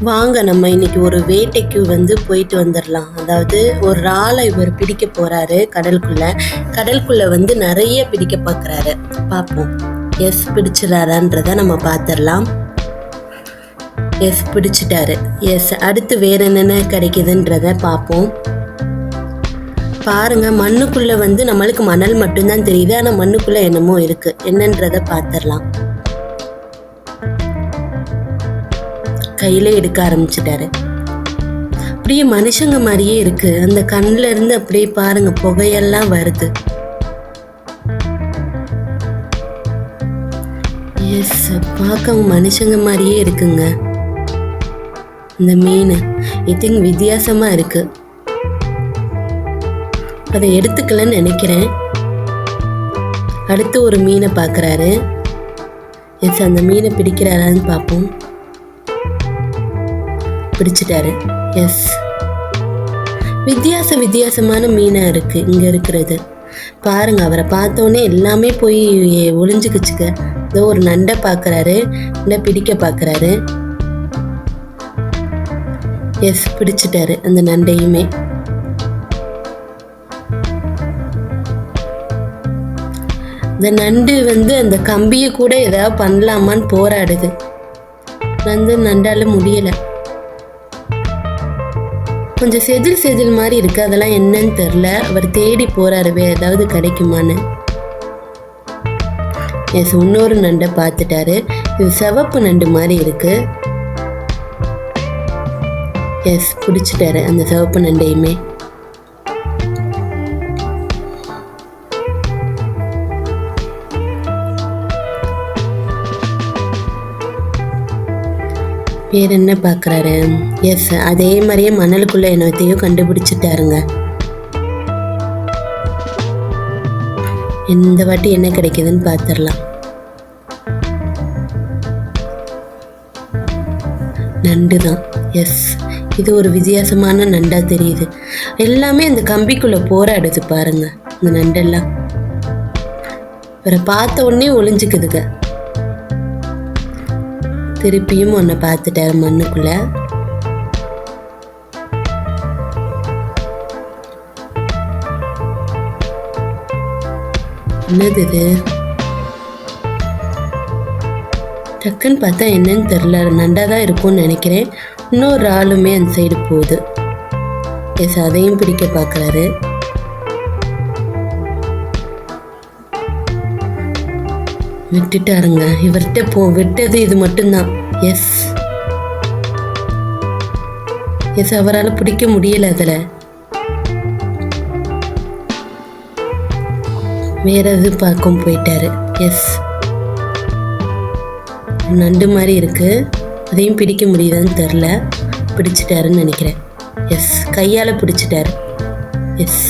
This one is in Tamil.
வாங்க நம்ம இன்னைக்கு ஒரு வேட்டைக்கு போயிட்டு வந்துடலாம். அதாவது ஒரு ஆளை இவர் பிடிக்க போறாரு கடலுக்குள்ள நிறைய பிடிக்க பார்க்குறாரு. பார்ப்போம் எஸ் பிடிச்சிடாரான்றத நம்ம பார்த்துடலாம். எஸ் பிடிச்சிட்டாரு. எஸ் அடுத்து வேற என்னென்ன கிடைக்குதுன்றத பார்ப்போம். பாருங்க, மண்ணுக்குள்ள நம்மளுக்கு மணல் மட்டும்தான் தெரியுது, ஆனால் மண்ணுக்குள்ள என்னமோ இருக்கு. என்னன்றத பார்த்துடலாம். கையில எடுக்க ஆரம்பிச்சிட்டாரு. அப்படியே மனுஷங்க மாதிரியே இருக்கு. அந்த கண்ணுல இருந்து அப்படியே பாருங்க, புகையெல்லாம் வருது. எஸ், பார்க்க மனுஷங்க மாதிரியே இருக்குங்க. இந்த மீன் ஐ திங்க் வித்தியாசமா இருக்கு. அதை எடுத்துக்கலன்னு நினைக்கிறேன். அடுத்து ஒரு மீனை பார்க்குறாரு. எஸ், அந்த மீனை பிடிக்கிறாரான்னு பார்ப்போம். பிடிச்சிட்டாரு. எஸ், வித்தியாசமான மீனாக இருக்கு இங்க இருக்கிறது. பாருங்க, அவரை பார்த்தோன்னே எல்லாமே போய் ஒளிஞ்சுக்குச்சுக்க. ஏதோ ஒரு நண்டை பார்க்குறாரு, நண்டை பிடிக்க பார்க்குறாரு. எஸ், பிடிச்சிட்டாரு அந்த நண்டையுமே. இந்த நண்டு அந்த கம்பியை கூட ஏதாவது பண்ணலாமான்னு போராடுது. நண்டால முடியல. கொஞ்சம் செதில் மாதிரி இருக்கு. அதெல்லாம் என்னன்னு தெரியல. அவர் தேடி போறாரு வேற ஏதாவது கிடைக்குமான்னு. எஸ், இன்னொரு நண்டை பார்த்துட்டாரு. இது சிவப்பு நண்டு மாதிரி இருக்கு. எஸ், பிடிச்சிட்டாரு அந்த சிவப்பு நண்டையுமே. வேற என்ன பார்க்குறாரு? எஸ், அதே மாதிரியே மணலுக்குள்ள என்னத்தையும் கண்டுபிடிச்சிட்டாருங்க. இந்த வாட்டி என்ன கிடைக்குதுன்னு பார்த்துடலாம். நண்டு தான். எஸ், இது ஒரு வித்தியாசமான நண்டா தெரியுது. எல்லாமே அந்த கம்பிக்குள்ள போராடுது பாருங்க. இந்த நண்டெல்லாம் வேற பார்த்த உடனே ஒளிஞ்சுக்குதுங்க. திருப்பியும் ஒன்றை பார்த்துட்டாரு மண்ணுக்குள்ள. என்னது இது? டக்குன்னு பார்த்தா என்னன்னு தெரியல. நண்டாதான் இருக்கும்னு நினைக்கிறேன். இன்னொரு ஆளுமே அந்த சைடு போகுது. எஸ், அதையும் பிடிக்க பார்க்குறாரு. விட்டுட்டாருங்க. இவர்கிட்ட விட்டது இது மட்டும்தான். எஸ், அவரால் பிடிக்க முடியல. அதுல வேற எது பார்க்க போயிட்டாரு. எஸ், நண்டு மாதிரி இருக்கு. அதையும் பிடிக்க முடியுதான்னு தெரில. பிடிச்சிட்டாருன்னு நினைக்கிறேன். எஸ், கையால பிடிச்சிட்டாரு. எஸ்.